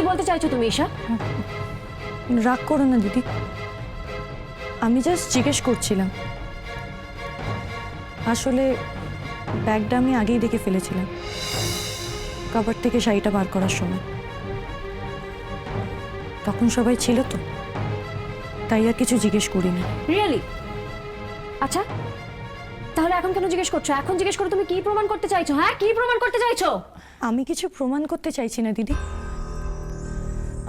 বলতে চাইছো তুমি ঈশা? রাগ করো না দিদি, আমি জাস্ট জিজ্ঞেস করছিলাম। আসলে ব্যাগটা আমি আগেই দেখে ফেলেছিলাম কাবার থেকে শাড়িটা বার করার সময়। তখন সবাই ছিল তো, তাই আর কিছু জিজ্ঞেস করিনি। রিয়েলি? আচ্ছা, তাহলে এখন কেন জিজ্ঞেস করছো? এখন জিজ্ঞেস করো তুমি কি প্রমাণ করতে চাইছো? হ্যাঁ, কি প্রমাণ করতে চাইছো? আমি কিছু প্রমাণ করতে চাইছি না দিদি,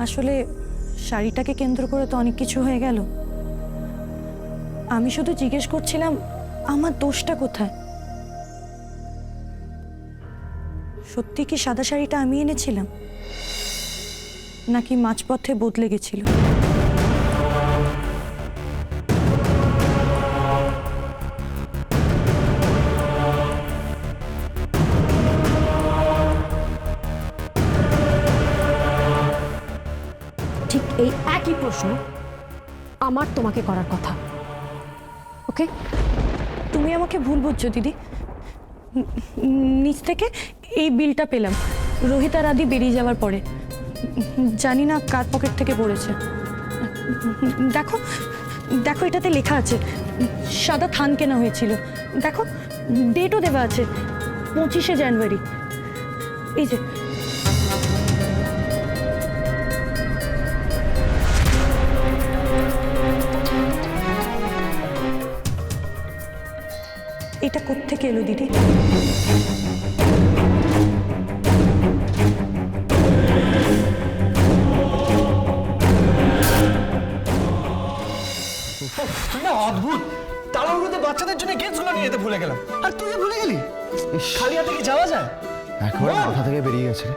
আসলে শাড়িটাকে কেন্দ্র করে তো অনেক কিছু হয়ে গেল। আমি শুধু জিজ্ঞেস করছিলাম আমার দোষটা কোথায়। সত্যি কি সাদা শাড়িটা আমি এনেছিলাম, নাকি মাঝপথে বদলে গেছিল? ঠিক এই একই প্রশ্ন আমার তোমাকে করার কথা। ওকে? তুমি আমাকে ভুল বুঝছো দিদি। নিচ থেকে এই বিলটা পেলাম রোহিত আর আদি বেরিয়ে যাওয়ার পরে। জানি না কার পকেট থেকে পড়েছে। দেখো দেখো, এটাতে লেখা আছে সাদা থান কেনা হয়েছিল। দেখো, ডেটও দেওয়া আছে 25শে জানুয়ারি। এই যে এটা কোত্থেকে এলো দিদি? অদ্ভুত তাড়াহুড়োতে বাচ্চাদের জন্য গেমসগুলো নিয়ে যেতে ভুলে গেলাম, আর তুই ভুলে গেলি। খালি হাতে কি যাওয়া যায়? একবার মাথা থেকে বেরিয়ে গেছে রে।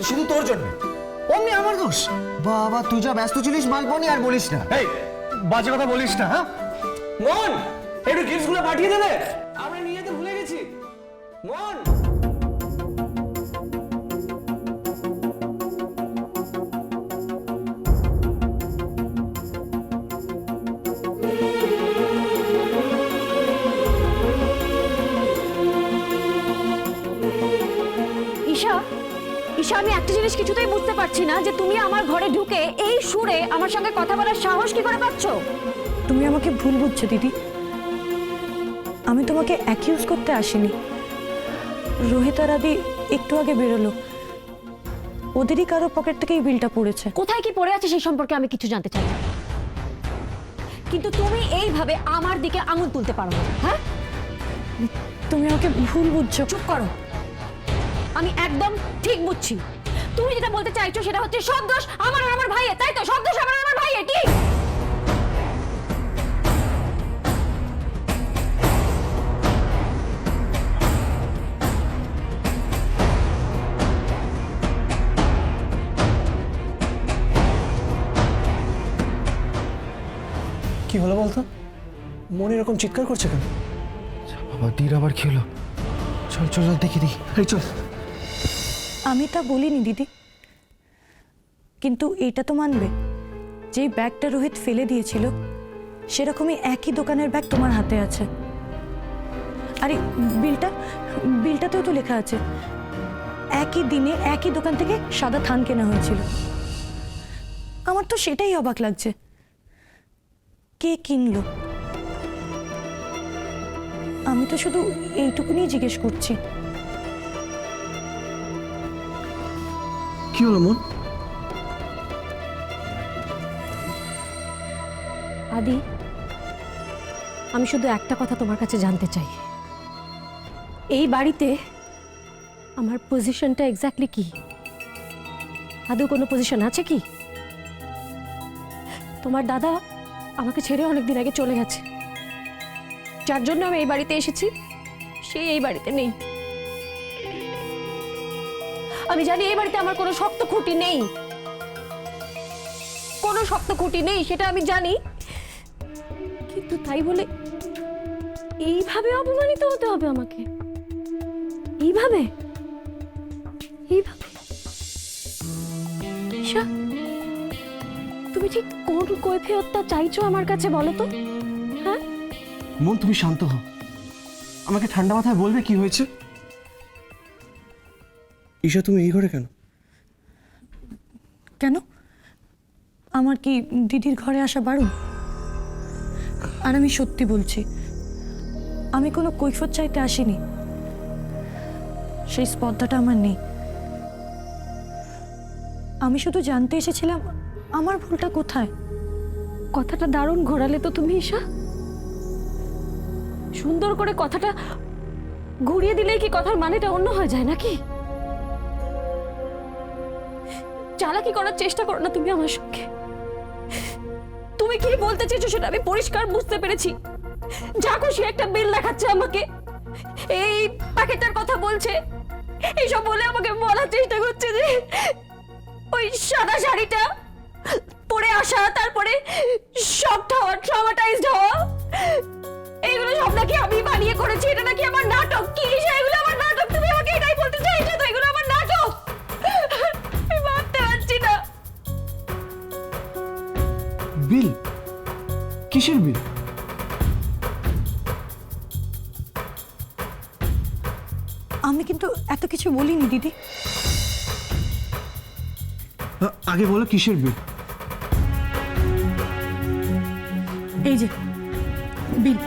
শুধু তোর জন্য, অমনি আমার দোষ। বাবা তুই যা ব্যস্ত ছিলিস মালপনি আর বলিস না। এই বাজে কথা বলিস না। হ্যাঁ মন, একটু গিফটসগুলো পাঠিয়ে দেবে, আমরা নিয়ে যেতে ভুলে গেছি। মন, ঈশা, ঈশা, আমি একটা জিনিস কিছুতেই বুঝতে পারছি না যে তুমি আমার ঘরে ঢুকে এই সুরে আমার সঙ্গে কথা বলার সাহস কি করে পাচ্ছো? তুমি আমাকে ভুল বুঝছো দিদি, আমি তোমাকে অ্যাকিউজ করতে আসিনি। রোহিত আর আদি একটু আগে বেরোলো, ওদেরই কারো পকেট থেকে এই বিলটা পড়েছে। কোথায় কি পড়ে আছে সেই সম্পর্কে আমি কিছু জানতে চাই না, কিন্তু তুমি এইভাবে আমার দিকে আঙুল তুলতে পারো না। হ্যাঁ, তুমি আমাকে ভুল বুঝছো। চুপ করো, আমি একদম ঠিক বুঝছি। তুমি যেটা বলতে চাইছো সেটা হচ্ছে সব দোষ আমার আর আমার ভাইয়ের, তাই তো? সব দোষ আমার আর আমার ভাইয়ের, কি? কি হলো বলতো? মন এরকম চিৎকার করছে কেন? বাবা দির আবার কি হলো? চল চল চল দেখি দেখি। এই চল। আমি তা বলিনি দিদি, কিন্তু এটা তো মানবে যেই ব্যাগটা রোহিত ফেলে দিয়েছিল সেরকমই একই দোকানের ব্যাগ তোমার হাতে আছে। আরে বিলটাতেও তো লেখা আছে একই দিনে একই দোকান থেকে সাদা থান কেনা হয়েছিল। আমার তো সেটাই অবাক লাগছে, কে কিনলো? আমি তো শুধু এইটুকুনি জিজ্ঞেস করছি। কি হলো মন? আদি, আমি শুধু একটা কথা তোমার কাছে জানতে চাই, এই বাড়িতে আমার পজিশনটা এক্স্যাক্টলি কি? আদৌ কোনো পজিশন আছে কি? তোমার দাদা আমাকে ছেড়ে অনেকদিন আগে চলে গেছে, যার জন্য আমি এই বাড়িতে এসেছি সে এই বাড়িতে নেই। আমি জানি এই বাড়িতে আমার কোনো শক্ত খুঁটি নেই, কোনো শক্ত খুঁটি নেই, সেটা আমি জানি, কিন্তু তাই বলে এইভাবে অপমানিত হতে হবে আমাকে? এইভাবে এইভাবে? ঈশা, তুমি ঠিক কোন কৈফিয়তটা চাইছো আমার কাছে বলো তো? হ্যাঁ মন তুমি শান্ত হও, আমাকে ঠান্ডা মাথায় বলবে কি হয়েছে। ঈশা তুমি এই ঘরে কেন? কেন? আমার কি দিদির ঘরে আসা বারণ? আর আমি সত্যি বলছি, আমি কোনো কৈফিয়ত চাইতে আসিনি। সেই স্পর্ধাটা আমার নেই। আমি শুধু জানতে এসেছিলাম আমার ভুলটা কোথায়। কথাটা দারুণ ঘোরালে তো তুমি, ঈশা। সুন্দর করে কথাটা ঘুরিয়ে দিলেই কি কথার মানেটা অন্য হয়ে যায় নাকি? চালাকি করার চেষ্টা করো না তুমি আমার সঙ্গে। তুমি কি বলতে চেয়েছো সেটা আমি পরিষ্কার বুঝতে পেরেছি। যা খুশি একটা বিল দেখাচ্ছে আমাকে, এই প্যাকেটটার কথা বলছে, এইসব বলে আমাকে বলার চেষ্টা করছে যে ওই সাদা শাড়িটা পরে আসা, তারপরে শকড হওয়া, ট্রমাটাইজড হওয়া, এগুলো সব নাকি আমি বানিয়ে করেছি। এটা নাকি আমার নাটক। কি ঈশা, এগুলো আমার নাটক? তুমি আমাকে এটাই বলতে চাইছো তো এগুলো আমার নাটক? আমি ভাবতে পারছি না। বিল? কিসের বিল? আমি কিন্তু এত কিছু বলিনি দিদি। আগে বলো কিসের বিল? এই যে বিল।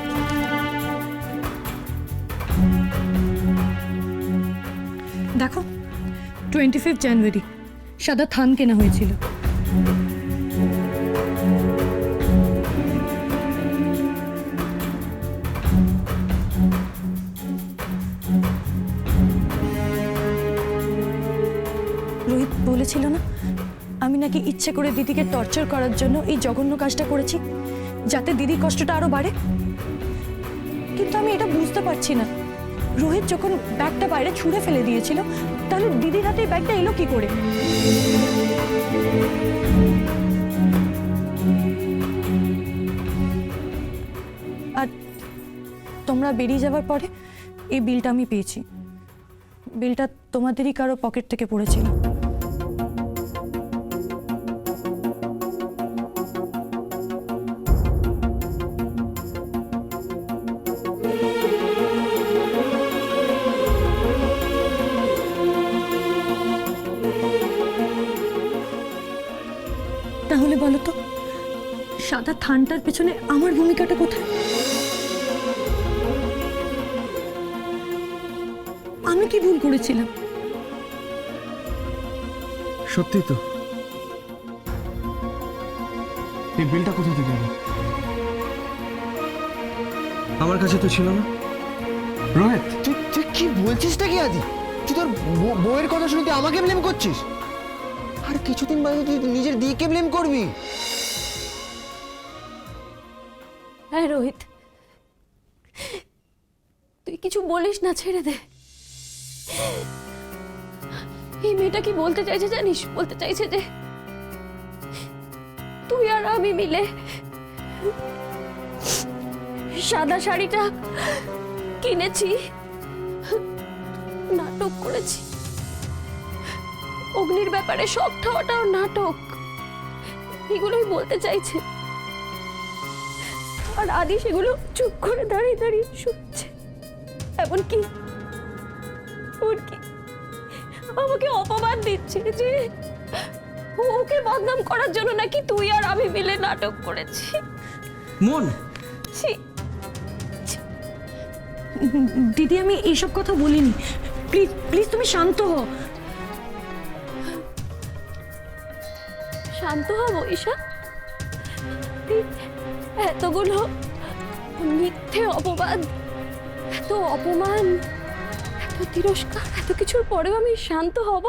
দেখো, 25 জানুয়ারি সাদা থান কেনা হয়েছিল। রোহিত বলেছিল না আমি নাকি ইচ্ছে করে দিদিকে টর্চার করার জন্য এই জঘন্য কাজটা করেছি, যাতে দিদির কষ্টটা আরো বাড়ে। কিন্তু আমি এটা বুঝতে পারছি না, রোহিত যখন ব্যাগটা বাইরে ছুঁড়ে ফেলে দিয়েছিল, তাহলে দিদির হাতে এই ব্যাগটা এলো কি করে? আর তোমরা বেরিয়ে যাওয়ার পরে এই বিলটা আমি পেয়েছি। বিলটা তোমাদেরই কারো পকেট থেকে পড়েছিল। তাহলে বলো তো, সাদা থানটার পেছনে আমার ভূমিকাটা কোথায়? আমি কি ভুল করেছিলাম? সত্যি তো, এই বিলটা কোথা থেকে এলো? আমার কাছে তো ছিল না। রোহিত, তুই কি বলছিসটা কি আদি? তুই তোর বউয়ের কথা শুনে তুই আমাকে ব্লেম করছিস? আর কিছুদিন বাদে তুই নিজের দিকে ব্লেম করবি? হ্যাঁ রোহিত, তুই কিছু বলিস না, ছেড়ে দে। এই মেয়েটা কি বলতে চাইছে জানিস? বলতে চাইছে যে তুই আর আমি মিলে সাদা শাড়িটা কিনেছি, নাটক করেছি। অগ্নির ব্যাপারে সব ঠাওয়াটাও নাটক, এগুলোই বলতে চাইছে। আর আদি সেগুলো চুপ করে দাঁড়িয়ে দাঁড়িয়ে শুনছে। এমনকি আমাকে অপমান দিচ্ছে যে ওকে বদনাম করার জন্য নাকি তুই আর আমি মিলে নাটক করেছি। মন, ছি, দিদি, আমি এইসব কথা বলিনি। প্লিজ প্লিজ তুমি শান্ত হও। শান্ত হব ঈশা? এতগুলো মিথ্যে অপবাদ, এত অপমান, এত তিরস্কার, এত কিছুর পরেও আমি শান্ত হব?